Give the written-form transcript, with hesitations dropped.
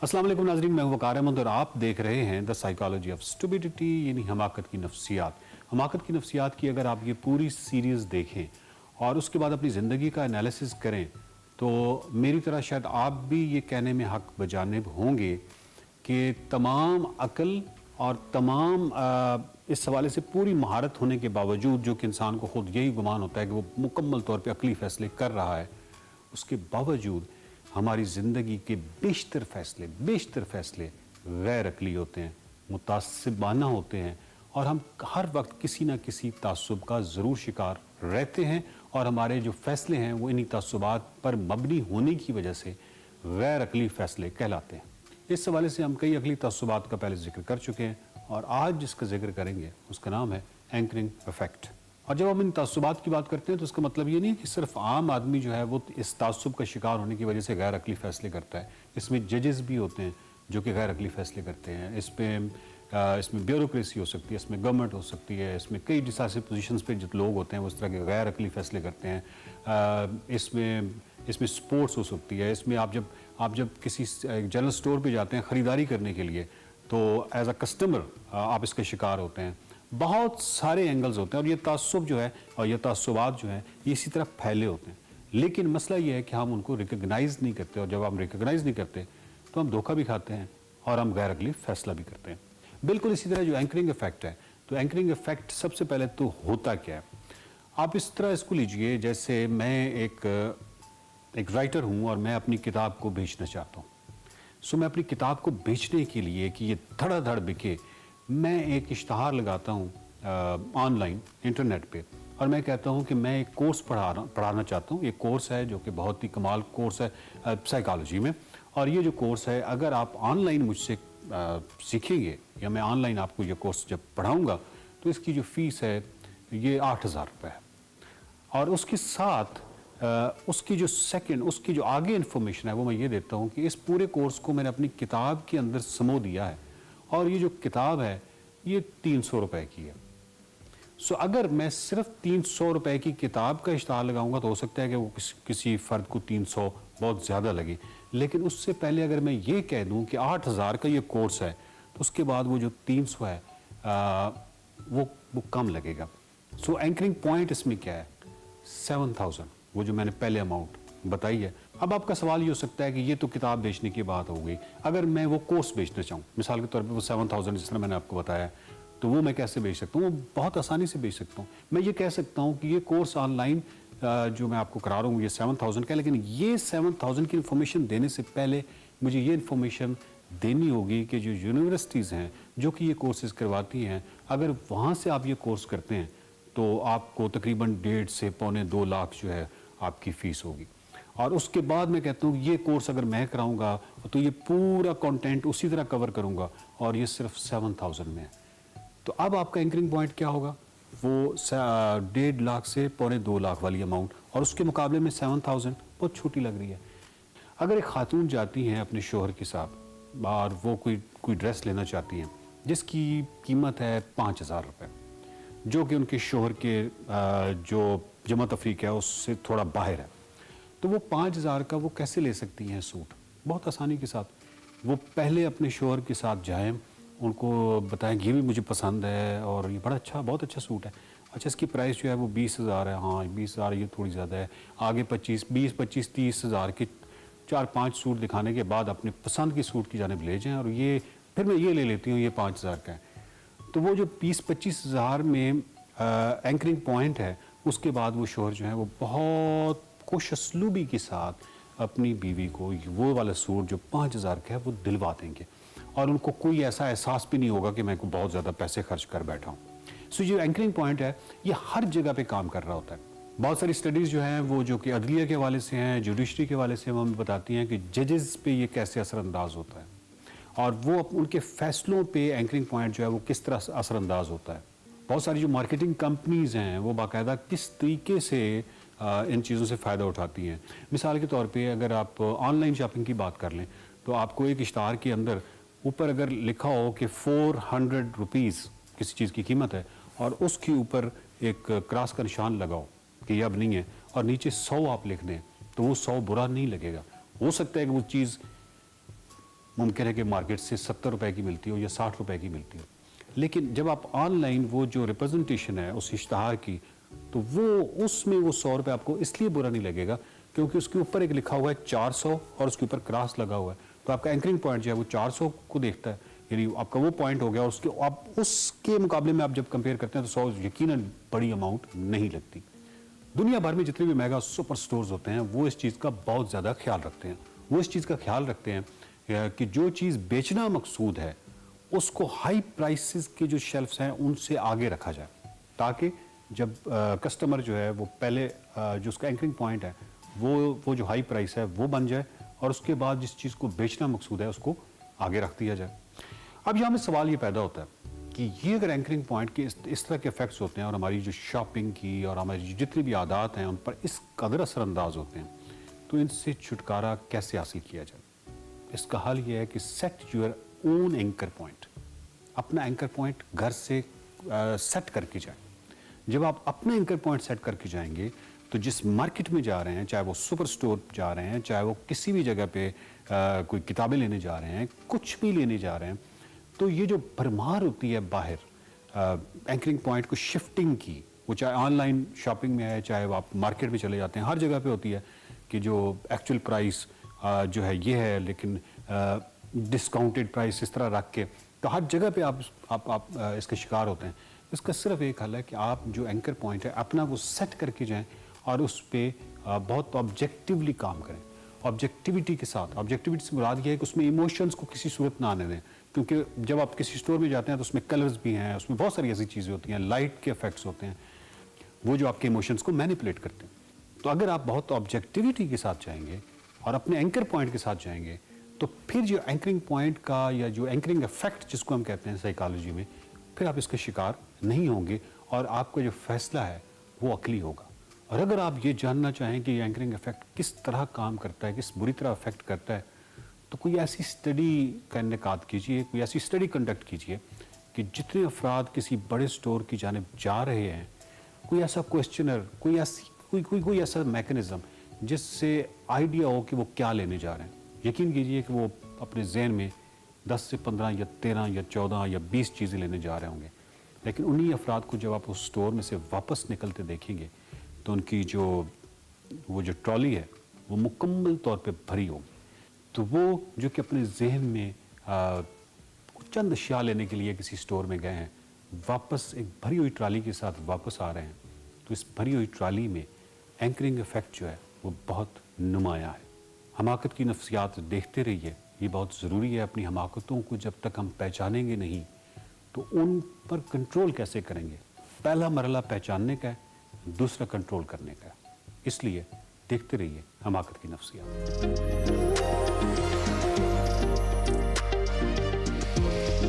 अस्सलाम वालेकुम नाज़रीन, मैं वक़ार अहमद और आप देख रहे हैं द साइकोलॉजी ऑफ स्टुपिडिटी, यानी हमाकत की नफ्सियात। हमाकत की नफ्सियात की अगर आप ये पूरी सीरीज़ देखें और उसके बाद अपनी ज़िंदगी का एनालिसिस करें तो मेरी तरह शायद आप भी ये कहने में हक़ बजानिब होंगे कि तमाम अक्ल और तमाम इस हवाले से पूरी महारत होने के बावजूद, जो कि इंसान को ख़ुद यही गुमान होता है कि वो मुकम्मल तौर पर अक़ली फ़ैसले कर रहा है, उसके बावजूद हमारी ज़िंदगी के बेशतर फ़ैसले गैर अक़ली होते हैं, मुतासिबाना होते हैं और हम हर वक्त किसी न किसी तासुब का ज़रूर शिकार रहते हैं और हमारे जो फ़ैसले हैं वो इन्हीं तासुबात पर मबनी होने की वजह से गैर अक़ली फ़ैसले कहलाते हैं। इस हवाले से हम कई अक़ली तासुबात का पहले ज़िक्र कर चुके हैं और आज जिसका ज़िक्र करेंगे उसका नाम है एंकरिंग इफ़ेक्ट। और जब हम इन तासुबात की बात करते हैं तो इसका मतलब ये नहीं कि सिर्फ आम आदमी जो है वो इस तासुब का शिकार होने की वजह से गैर अक़ली फ़ैसले करता है। इसमें जजेस भी होते हैं जो कि गैर अक़ली फ़ैसले करते हैं। इसमें ब्यूरोक्रेसी हो सकती है, इसमें गवर्नमेंट हो सकती है, इसमें कई डिसाइसिव पोजीशंस पे जो लोग होते हैं वो इस तरह के गैर अक़ली फ़ैसले करते हैं। इसमें स्पोर्ट्स हो सकती है। इसमें आप जब किसी जनरल स्टोर पे जाते हैं ख़रीदारी करने के लिए तो एज़ अ कस्टमर आप इसके शिकार होते हैं। बहुत सारे एंगल्स होते हैं और ये तासुब जो है और ये तासुबात जो हैं ये इसी तरह फैले होते हैं, लेकिन मसला ये है कि हम उनको रिकग्नाइज़ नहीं करते और जब हम रिकग्नाइज़ नहीं करते तो हम धोखा भी खाते हैं और हम गैर अक़ली फ़ैसला भी करते हैं। बिल्कुल इसी तरह जो एंकरिंग इफ़ेक्ट है, तो एंकरिंग इफ़ेक्ट सबसे पहले तो होता क्या है, आप इस तरह इसको लीजिए जैसे मैं एक राइटर हूँ और मैं अपनी किताब को बेचना चाहता हूँ। सो मैं अपनी किताब को बेचने के लिए कि ये धड़ाधड़ बिके, मैं एक इश्तहार लगाता हूँ ऑनलाइन इंटरनेट पे और मैं कहता हूँ कि मैं एक कोर्स पढ़ाना चाहता हूँ। ये कोर्स है जो कि बहुत ही कमाल कोर्स है साइकोलॉजी में, और ये जो कोर्स है अगर आप ऑनलाइन मुझसे सीखेंगे या मैं ऑनलाइन आपको ये कोर्स जब पढ़ाऊँगा तो इसकी जो फ़ीस है ये 8,000 रुपये है और उसके साथ उसकी जो आगे इन्फॉर्मेशन है वो मैं ये देता हूँ कि इस पूरे कोर्स को मैंने अपनी किताब के अंदर समो दिया है और ये जो किताब है ये 300 रुपए की है। सो अगर मैं सिर्फ 300 रुपए की किताब का इश्तहार लगाऊंगा तो हो सकता है कि वो किसी फ़र्द को 300 बहुत ज़्यादा लगे, लेकिन उससे पहले अगर मैं ये कह दूं कि 8,000 का ये कोर्स है तो उसके बाद वो जो 300 है वो कम लगेगा। सो एंकरिंग पॉइंट इसमें क्या है, 7,000, वो जो मैंने पहले अमाउंट बताई है। अब आपका सवाल ये हो सकता है कि ये तो किताब बेचने की बात हो गई, अगर मैं वो कोर्स बेचना चाहूँ मिसाल के तौर पे वो 7,000 जिस तरह मैंने आपको बताया, तो वो मैं कैसे बेच सकता हूँ? वो बहुत आसानी से बेच सकता हूँ। मैं ये कह सकता हूँ कि ये कोर्स ऑनलाइन जो मैं आपको करा रहा हूँ ये 7,000 का है, लेकिन ये 7,000 की इन्फॉर्मेशन देने से पहले मुझे ये इन्फॉर्मेशन देनी होगी कि जो यूनिवर्सिटीज़ हैं जो कि ये कोर्सेज़ करवाती हैं, अगर वहाँ से आप ये कोर्स करते हैं तो आपको तकरीबन 1.5 से पौने 2 लाख जो है आपकी फ़ीस होगी। और उसके बाद मैं कहता हूँ ये कोर्स अगर मैं कराऊंगा तो ये पूरा कंटेंट उसी तरह कवर करूंगा और ये सिर्फ 7,000 में है। तो अब आपका एंकरिंग पॉइंट क्या होगा, वो 1.5 लाख से पौने 2 लाख वाली अमाउंट, और उसके मुकाबले में 7,000 बहुत छोटी लग रही है। अगर एक खातून जाती हैं अपने शोहर के साथ और वो कोई ड्रेस लेना चाहती हैं जिसकी कीमत है 5,000 रुपये, जो कि उनके शोहर के जो जमा तफरीक है उससे थोड़ा बाहर है, तो वो 5,000 का वो कैसे ले सकती हैं सूट? बहुत आसानी के साथ वो पहले अपने शोहर के साथ जाएं, उनको बताएं कि ये भी मुझे पसंद है और ये बहुत अच्छा सूट है, अच्छा इसकी प्राइस जो है वो 20,000 है, हाँ 20,000 ये थोड़ी ज़्यादा है, आगे 20-25-30,000 के 4-5 सूट दिखाने के बाद अपने पसंद की सूट की जानिब ले जाएँ और फिर मैं ये ले लेती हूँ, ये 5,000 का है। तो वो जो 20-25,000 में एंकरिंग पॉइंट है, उसके बाद वो शोहर जो है वो बहुत खुशअस्लूबी के साथ अपनी बीवी को वो वाला सूट जो 5,000 का है वो दिलवा देंगे और उनको कोई ऐसा एहसास भी नहीं होगा कि मैं को बहुत ज़्यादा पैसे खर्च कर बैठा हूँ। सो जो एंकरिंग पॉइंट है ये हर जगह पे काम कर रहा होता है। बहुत सारी स्टडीज़ जो हैं वो जो कि अदलिया के हवाले से हैं, जुडिशरी के हवाले से, वो हमें बताती हैं कि जजेस पे ये कैसे असरअंदाज होता है और वो उनके फैसलों पे एंकरिंग पॉइंट जो है वो किस तरह असरअंदाज होता है। बहुत सारी जो मार्केटिंग कंपनीज़ हैं वो बाकायदा किस तरीके से इन चीज़ों से फ़ायदा उठाती हैं। मिसाल के तौर पे अगर आप ऑनलाइन शॉपिंग की बात कर लें तो आपको एक इश्तहार के अंदर ऊपर अगर लिखा हो कि 400 रुपीज़ किसी चीज़ की कीमत है और उसके ऊपर एक क्रॉस का निशान लगाओ कि ये अब नहीं है और नीचे 100 आप लिख दें तो वो 100 बुरा नहीं लगेगा। हो सकता है कि वो चीज़ ممکن ہے کہ مارکیٹ سے 70 روپے کی ملتی ہو یا 60 روپے کی ملتی ہو، لیکن جب آپ آن لائن وہ جو ریپرزنٹیشن ہے اس اشتہار کی، تو وہ اس میں وہ 100 روپے آپ کو اس لیے برا نہیں لگے گا کیونکہ اس کے اوپر ایک لکھا ہوا ہے 400 اور اس کے اوپر کراس لگا ہوا ہے، تو آپ کا اینکرنگ پوائنٹ جو ہے وہ 400 کو دیکھتا ہے، یعنی آپ کا وہ پوائنٹ ہو گیا، اور اس کے مقابلے میں آپ جب کمپیئر کرتے ہیں تو 100 یقیناً بڑی اماؤنٹ نہیں لگتی۔ دنیا بھر میں جتنے بھی میگا سپر سٹورز ہوتے ہیں وہ اس چیز کا بہت زیادہ خیال رکھتے ہیں، وہ اس چیز کا خیال رکھتے ہیں کہ جو چیز بیچنا مقصود ہے اس کو ہائی پرائسز کے جو شیلفز ہیں ان سے آگے رکھا جائے، تاکہ جب کسٹمر جو ہے وہ پہلے جو اس کا اینکرنگ پوائنٹ ہے وہ جو ہائی پرائس ہے وہ بن جائے، اور اس کے بعد جس چیز کو بیچنا مقصود ہے اس کو آگے رکھ دیا جائے۔ اب یہاں میں سوال یہ پیدا ہوتا ہے کہ یہ اگر اینکرنگ پوائنٹ کے اس طرح کے افیکٹس ہوتے ہیں اور ہماری جو شاپنگ کی اور ہماری جتنی بھی عادات ہیں ان پر اس قدر اثر انداز ہوتے ہیں، تو ان سے چھٹکارا کیسے حاصل کیا جائے؟ اس کا حل یہ ہے کہ set your own anchor point, اپنا اینکر پوائنٹ گھر سے سیٹ کر کے جائیں۔ جب آپ اپنا اینکر پوائنٹ سیٹ کر کے جائیں گے تو جس مارکیٹ میں جا رہے ہیں، چاہے وہ سپر سٹور جا رہے ہیں، چاہے وہ کسی بھی جگہ پہ کوئی کتابیں لینے جا رہے ہیں، کچھ بھی لینے جا رہے ہیں، تو یہ جو بھرمار ہوتی ہے باہر اینکرنگ پوائنٹ کو شفٹنگ کی، وہ چاہے آن لائن شاپنگ میں ہے، چاہے وہ آپ مارکیٹ میں چلے جاتے ہیں، ہر جگہ پہ ہوتی ہے کہ جو ایکچوئل پرائس جو ہے یہ ہے، لیکن ڈسکاؤنٹڈ پرائس اس طرح رکھ کے، تو ہر جگہ پہ آپ اس کے شکار ہوتے ہیں۔ اس کا صرف ایک حل ہے کہ آپ جو اینکر پوائنٹ ہے اپنا وہ سیٹ کر کے جائیں اور اس پہ بہت آبجیکٹیولی کام کریں، آبجیکٹیویٹی کے ساتھ۔ آبجیکٹیویٹی سے مراد یہ ہے کہ اس میں ایموشنز کو کسی صورت نہ آنے دیں، کیونکہ جب آپ کسی اسٹور میں جاتے ہیں تو اس میں کلرز بھی ہیں، اس میں بہت ساری ایسی چیزیں ہوتی ہیں، لائٹ کے افیکٹس ہوتے ہیں، وہ جو آپ کے ایموشنز کو مینیپولیٹ کرتے ہیں۔ تو اگر آپ بہت آبجیکٹیویٹی کے ساتھ جائیں گے اور اپنے اینکر پوائنٹ کے ساتھ جائیں گے، تو پھر جو اینکرنگ پوائنٹ کا یا جو اینکرنگ افیکٹ جس کو ہم کہتے ہیں سائیکالوجی میں، پھر آپ اس کے شکار نہیں ہوں گے اور آپ کا جو فیصلہ ہے وہ عقلی ہوگا۔ اور اگر آپ یہ جاننا چاہیں کہ یہ اینکرنگ افیکٹ کس طرح کام کرتا ہے، کس بری طرح افیکٹ کرتا ہے، تو کوئی ایسی اسٹڈی کا انعقاد کیجئے، کوئی ایسی اسٹڈی کنڈکٹ کیجئے کہ جتنے افراد کسی بڑے اسٹور کی جانب جا رہے ہیں، کوئی ایسا کویسچنر، کوئی ایسا میکنزم جس سے آئیڈیا ہو کہ وہ کیا لینے جا رہے ہیں۔ یقین کیجئے کہ وہ اپنے ذہن میں 10 سے 15 یا 13 یا 14 یا 20 چیزیں لینے جا رہے ہوں گے، لیکن انہی افراد کو جب آپ اس اسٹور میں سے واپس نکلتے دیکھیں گے تو ان کی جو ٹرالی ہے وہ مکمل طور پہ بھری ہوگی۔ تو وہ جو کہ اپنے ذہن میں چند اشیاء لینے کے لیے کسی اسٹور میں گئے ہیں، واپس ایک بھری ہوئی ٹرالی کے ساتھ واپس آ رہے ہیں، تو اس بھری ہوئی ٹرالی میں اینکرنگ افیکٹ جو ہے وہ بہت نمایاں ہے۔ حماقت کی نفسیات دیکھتے رہیے، یہ بہت ضروری ہے۔ اپنی حماقتوں کو جب تک ہم پہچانیں گے نہیں تو ان پر کنٹرول کیسے کریں گے؟ پہلا مرحلہ پہچاننے کا ہے، دوسرا کنٹرول کرنے کا ہے۔ اس لیے دیکھتے رہیے حماقت کی نفسیات۔